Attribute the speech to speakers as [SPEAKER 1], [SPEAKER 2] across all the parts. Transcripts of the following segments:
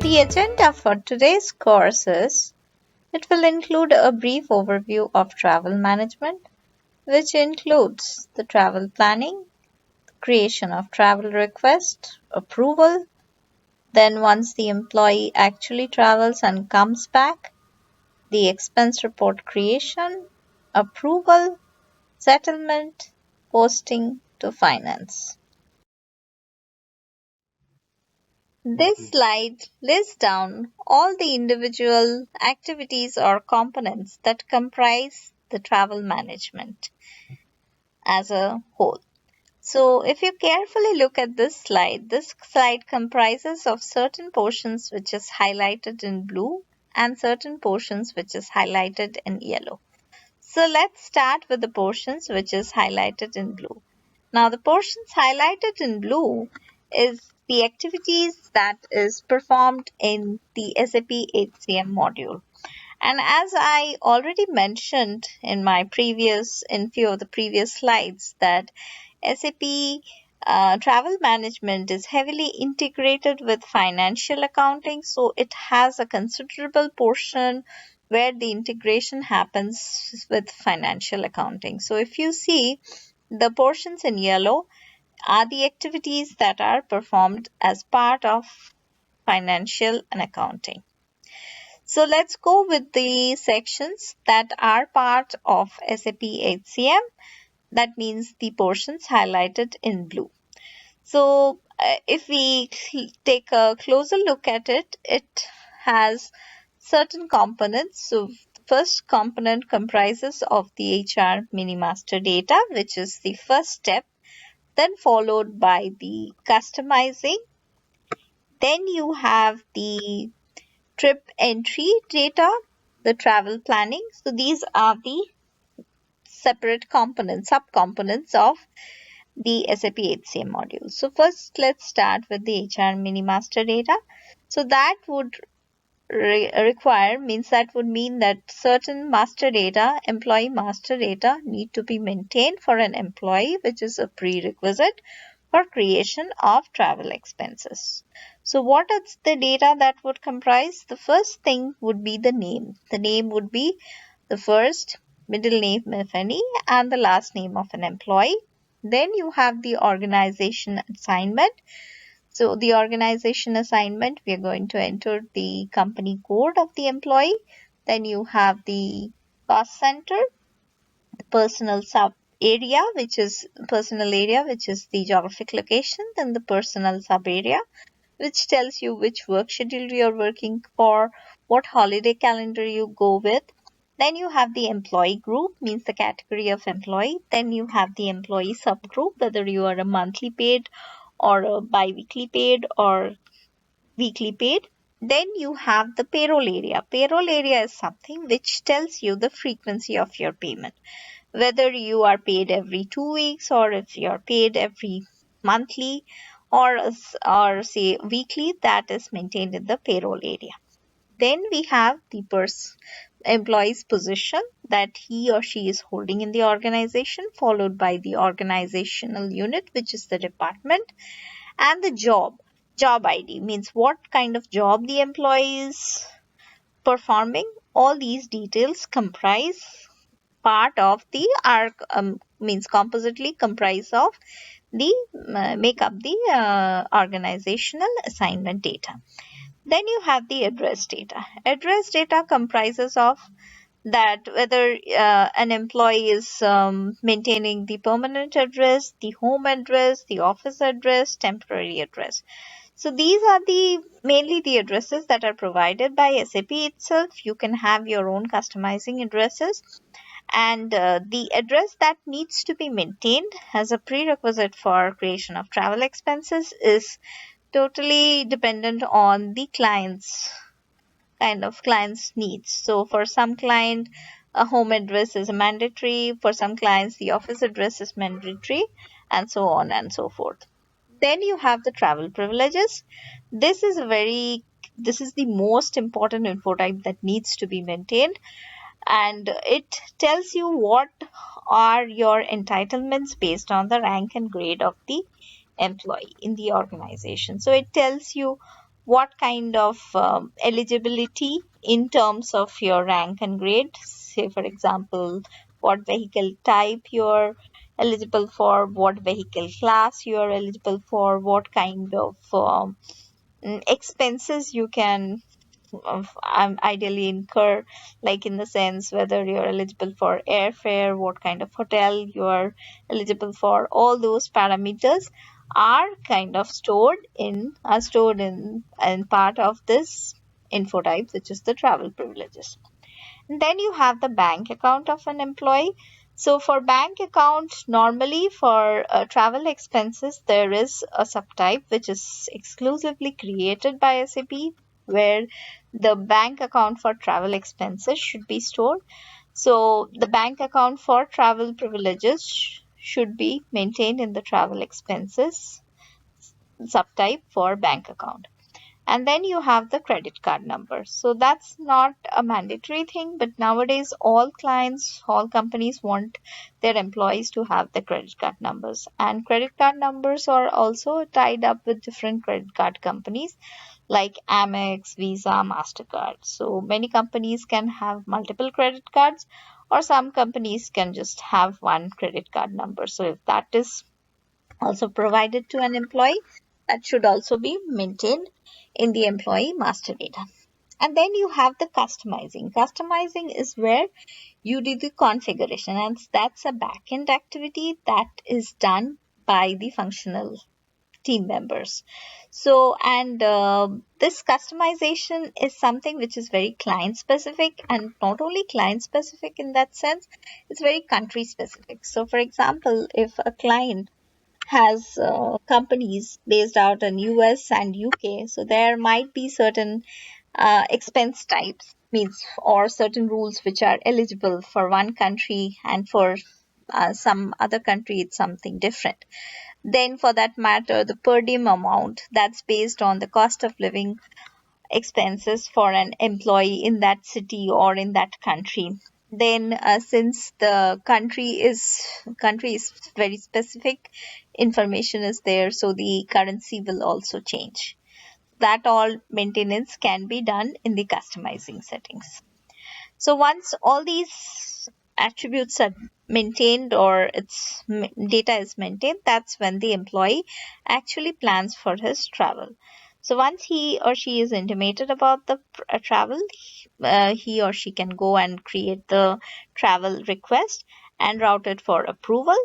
[SPEAKER 1] The agenda for today's course is, it will include a brief overview of travel management, which includes the travel planning, creation of travel request, approval, then once the employee actually travels and comes back, the expense report creation, approval, settlement, posting to finance. This slide lists down all the individual activities or components that comprise the travel management as a whole. So if you carefully look at this slide comprises of certain portions which is highlighted in blue and certain portions which is highlighted in yellow. So let's start with the portions which is highlighted in blue. Now the portions highlighted in blue is the activities that is performed in the SAP HCM module. And as I already mentioned in few of the previous slides, that SAP travel management is heavily integrated with financial accounting, so it has a considerable portion where the integration happens with financial accounting. So if you see, the portions in yellow are the activities that are performed as part of financial and accounting. So let's go with the sections that are part of SAP HCM. That means the portions highlighted in blue. So if we take a closer look at it, it has certain components. So first component comprises of the HR mini master data, which is the first step, then followed by the customizing. Then you have the trip entry data, the travel planning. So these are the separate components, subcomponents of the SAP HCM module. So first let's start with the HR mini master data. So that would mean that certain master data, employee master data, need to be maintained for an employee, which is a prerequisite for creation of travel expenses. So what is the data that would comprise? The first thing would be the name. The name would be the first, middle name if any, and the last name of an employee. Then you have the organization assignment. So the organization assignment, we are going to enter the company code of the employee. Then you have the cost center, the personal area, which is the geographic location, then the personal sub area, which tells you which work schedule you are working for, what holiday calendar you go with. Then you have the employee group, means the category of employee. Then you have the employee subgroup, whether you are a monthly paid or a bi-weekly paid or weekly paid. Then you have the payroll area. Payroll area is something which tells you the frequency of your payment, whether you are paid every 2 weeks or if you are paid every monthly or say weekly. That is maintained in the payroll area. Then we have the employee's position that he or she is holding in the organization, followed by the organizational unit, which is the department, and the job ID, means what kind of job the employee is performing. All these details comprise part of the compositely comprise of the make up the organizational assignment data. Then you have the address data. Address data comprises of that whether an employee is maintaining the permanent address, the home address, the office address, temporary address. So these are mainly the addresses that are provided by SAP itself. You can have your own customizing addresses, and the address that needs to be maintained as a prerequisite for creation of travel expenses is totally dependent on the client's needs. So for some client, a home address is mandatory. For some clients, the office address is mandatory, and so on and so forth. Then you have the travel privileges. This is the most important info type that needs to be maintained, and it tells you what are your entitlements based on the rank and grade of the employee in the organization. So it tells you what kind of eligibility in terms of your rank and grade. Say, for example, what vehicle type you're eligible for, what vehicle class you're eligible for, what kind of expenses you can ideally incur, like in the sense whether you're eligible for airfare, what kind of hotel you're eligible for. All those parameters are kind of stored in part of this info type, which is the travel privileges. And then you have the bank account of an employee. So for bank account, normally for travel expenses, there is a subtype which is exclusively created by SAP, where the bank account for travel expenses should be stored. So the bank account for travel privileges should be maintained in the travel expenses subtype for bank account. And then you have the credit card number. So that's not a mandatory thing, but nowadays all clients, all companies want their employees to have the credit card numbers. And credit card numbers are also tied up with different credit card companies like Amex, Visa, MasterCard. So many companies can have multiple credit cards, or some companies can just have one credit card number. So if that is also provided to an employee, that should also be maintained in the employee master data. And then you have the customizing. Customizing is where you do the configuration, and that's a backend activity that is done by the functional team members. So, and this customization is something which is very client specific, and not only client specific in that sense, it's very country specific. So, for example, if a client has companies based out in US and UK, so there might be certain expense types, means, or certain rules which are eligible for one country, and for some other country it's something different. Then for that matter, the per diem amount, that's based on the cost of living expenses for an employee in that city or in that country. Then since the country is very specific, information is there, so the currency will also change. That all maintenance can be done in the customizing settings. So once all these attributes are maintained, or its data is maintained, that's when the employee actually plans for his travel. So once he or she is intimated about the travel, he or she can go and create the travel request and route it for approval.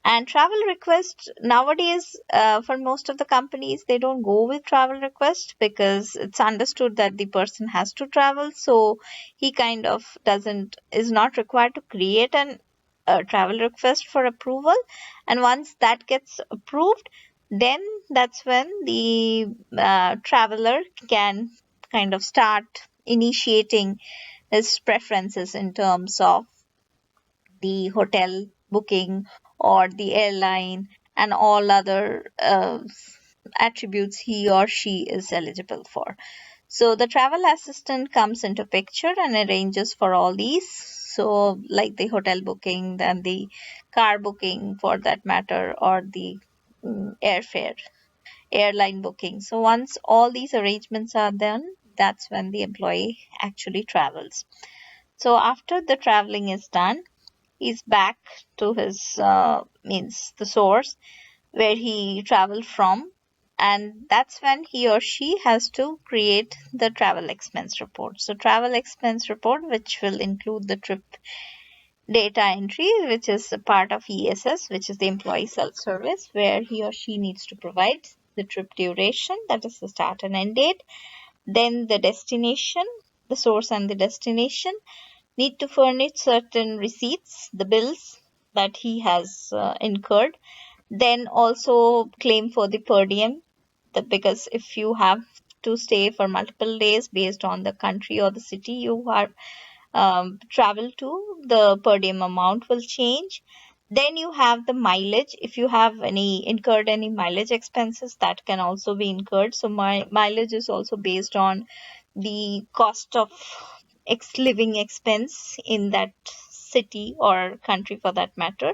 [SPEAKER 1] And travel request nowadays, for most of the companies, they don't go with travel request because it's understood that the person has to travel. So he kind of is not required to create an travel request for approval. And once that gets approved, then that's when the traveler can kind of start initiating his preferences in terms of the hotel booking or the airline and all other attributes he or she is eligible for. So the travel assistant comes into picture and arranges for all these. So like the hotel booking, then the car booking for that matter, or the airfare, airline booking. So once all these arrangements are done, that's when the employee actually travels. So after the traveling is done, he's back to his means the source where he traveled from, and that's when he or she has to create the travel expense report. So travel expense report, which will include the trip data entry, which is a part of ESS, which is the employee self-service, where he or she needs to provide the trip duration, that is the start and end date, then the destination, the source and the destination, need to furnish certain receipts, the bills that he has incurred. Then also claim for the per diem, because if you have to stay for multiple days based on the country or the city you are travel to, the per diem amount will change. Then you have the mileage. If you have incurred any mileage expenses, that can also be incurred. So mileage is also based on the cost of living expense in that city or country for that matter.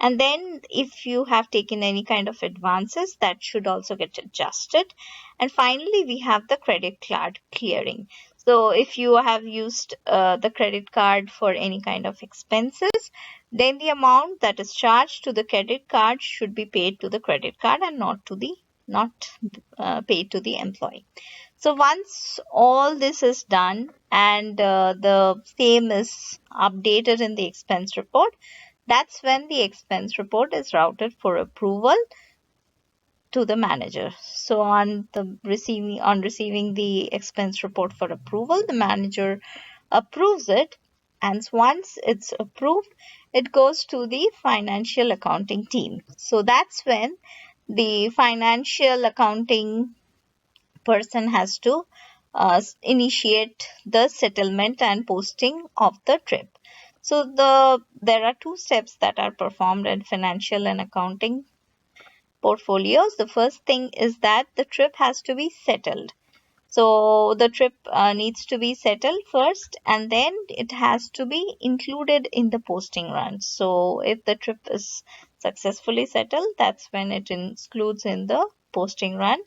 [SPEAKER 1] And then if you have taken any kind of advances, that should also get adjusted. And finally, we have the credit card clearing. So if you have used the credit card for any kind of expenses, then the amount that is charged to the credit card should be paid to the credit card and not paid to the employee. So once all this is done and the same is updated in the expense report, that's when the expense report is routed for approval to the manager. So on receiving the expense report for approval, the manager approves it, and once it's approved, it goes to the financial accounting team. So that's when the financial accounting person has to initiate the settlement and posting of the trip. So there are two steps that are performed in financial and accounting portfolios. The first thing is that the trip has to be settled. So the trip needs to be settled first, and then it has to be included in the posting run. So if the trip is successfully settled, that's when it includes in the posting run,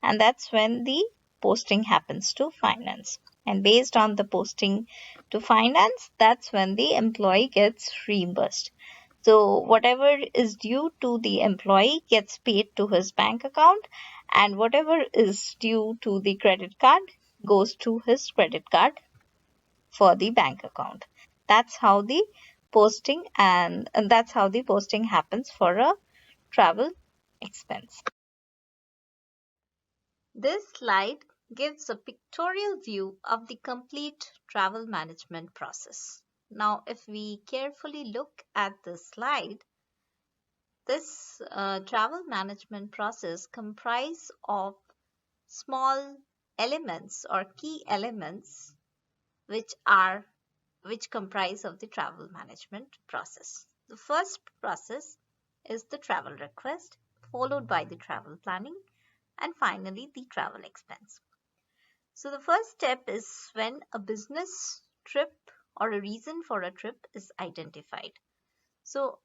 [SPEAKER 1] and that's when the posting happens to finance. And based on the posting to finance, that's when the employee gets reimbursed. So whatever is due to the employee gets paid to his bank account, and whatever is due to the credit card goes to his credit card for the bank account. That's how the and that's how the posting happens for a travel expense. This slide gives a pictorial view of the complete travel management process. Now, if we carefully look at this slide, this travel management process comprises of small elements or key elements which are which comprise of the travel management process. The first process is the travel request, followed by the travel planning, and finally the travel expense. So the first step is when a business trip or a reason for a trip is identified. So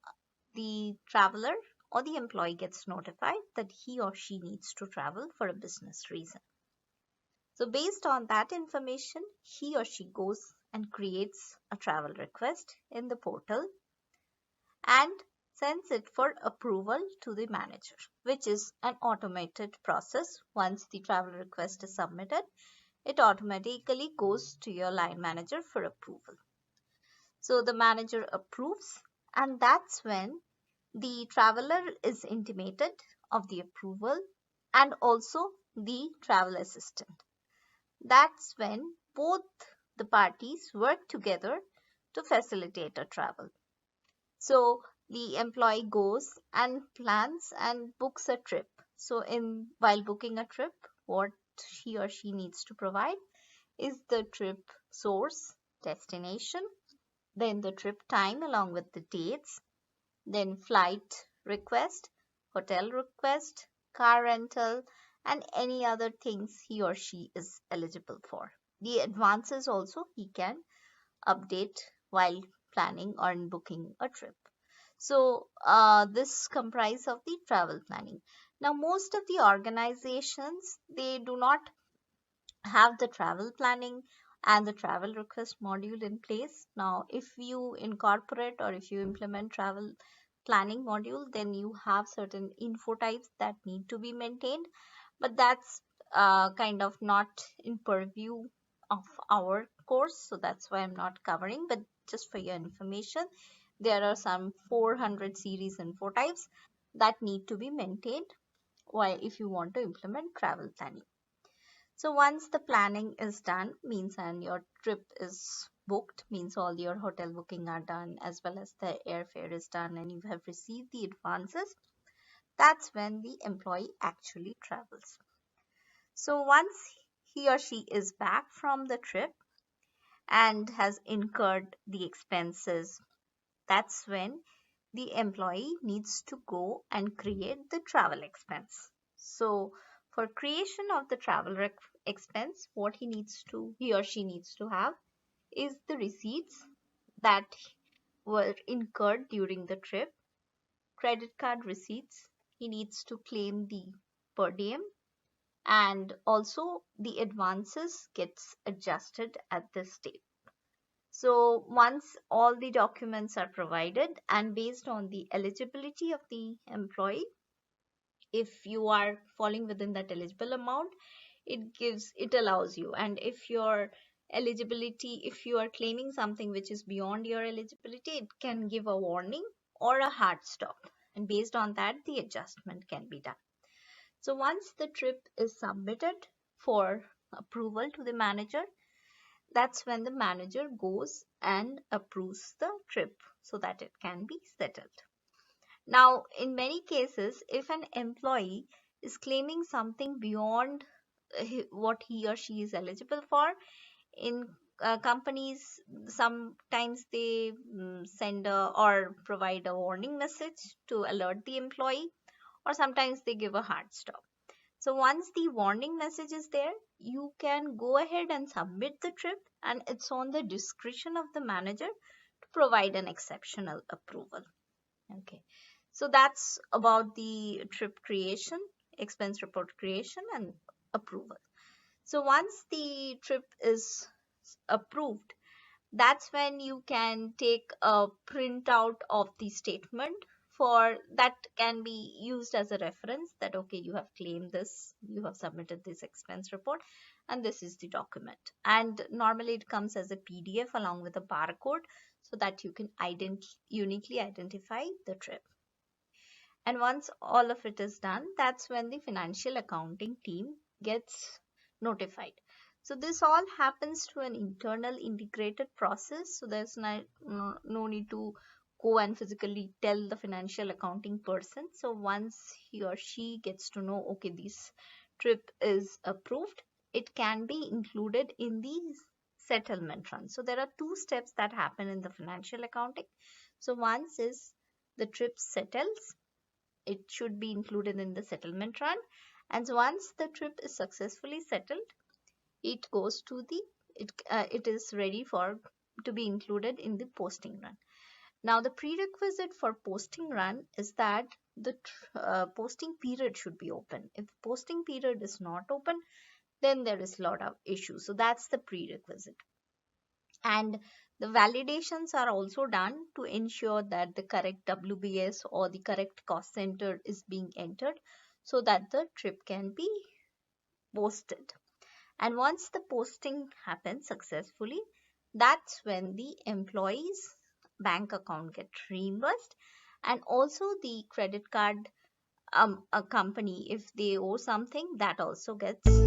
[SPEAKER 1] the traveler or the employee gets notified that he or she needs to travel for a business reason. So based on that information, he or she goes and creates a travel request in the portal and sends it for approval to the manager, which is an automated process. Once the travel request is submitted, it automatically goes to your line manager for approval. So the manager approves, and that's when the traveler is intimated of the approval and also the travel assistant. That's when both the parties work together to facilitate a travel. So the employee goes and plans and books a trip. So in while booking a trip, what he or she needs to provide is the trip source, destination, then the trip time along with the dates, then flight request, hotel request, car rental, and any other things he or she is eligible for. The advances also he can update while planning or booking a trip. So this comprises of the travel planning. Now most of the organizations, they do not have the travel planning and the travel request module in place. Now if you incorporate or if you implement travel planning module, then you have certain info types that need to be maintained, but that's kind of not in purview of our course, so that's why I'm not covering. But just for your information, there are some 400 series info types that need to be maintained while if you want to implement travel planning. So once the planning is done, means and your trip is booked, means all your hotel booking are done as well as the airfare is done and you have received the advances, that's when the employee actually travels. So once he or she is back from the trip and has incurred the expenses, that's when the employee needs to go and create the travel expense. So for creation of the travel expense, what he or she needs to have is the receipts that were incurred during the trip, credit card receipts, he needs to claim the per diem, and also the advances gets adjusted at this date. So once all the documents are provided and based on the eligibility of the employee, if you are falling within that eligible amount, it allows you. And if your eligibility, if you are claiming something which is beyond your eligibility, it can give a warning or a hard stop, and based on that the adjustment can be done. So once the trip is submitted for approval to the manager, that's when the manager goes and approves the trip so that it can be settled. Now, in many cases, if an employee is claiming something beyond what he or she is eligible for, in companies, sometimes they send or provide a warning message to alert the employee, or sometimes they give a hard stop. So once the warning message is there, you can go ahead and submit the trip, and it's on the discretion of the manager to provide an exceptional approval. Okay. So that's about the trip creation, expense report creation, and approval. So once the trip is approved, that's when you can take a printout of the statement, for that can be used as a reference that okay, you have claimed this, you have submitted this expense report, and this is the document. And normally it comes as a PDF along with a barcode so that you can uniquely identify the trip. And once all of it is done, that's when the financial accounting team gets notified. So this all happens through an internal integrated process. So there's no need to go and physically tell the financial accounting person. So once he or she gets to know, okay, this trip is approved, it can be included in the settlement run. So there are two steps that happen in the financial accounting. So once is the trip settles, it should be included in the settlement run, and once the trip is successfully settled, it goes to the it is ready for to be included in the posting run. Now the prerequisite for posting run is that the posting period should be open. If posting period is not open, then there is a lot of issues. So that's the prerequisite. And the validations are also done to ensure that the correct WBS or the correct cost center is being entered so that the trip can be posted. And once the posting happens successfully, that's when the employee's bank account gets reimbursed, and also the credit card a company, if they owe something, that also gets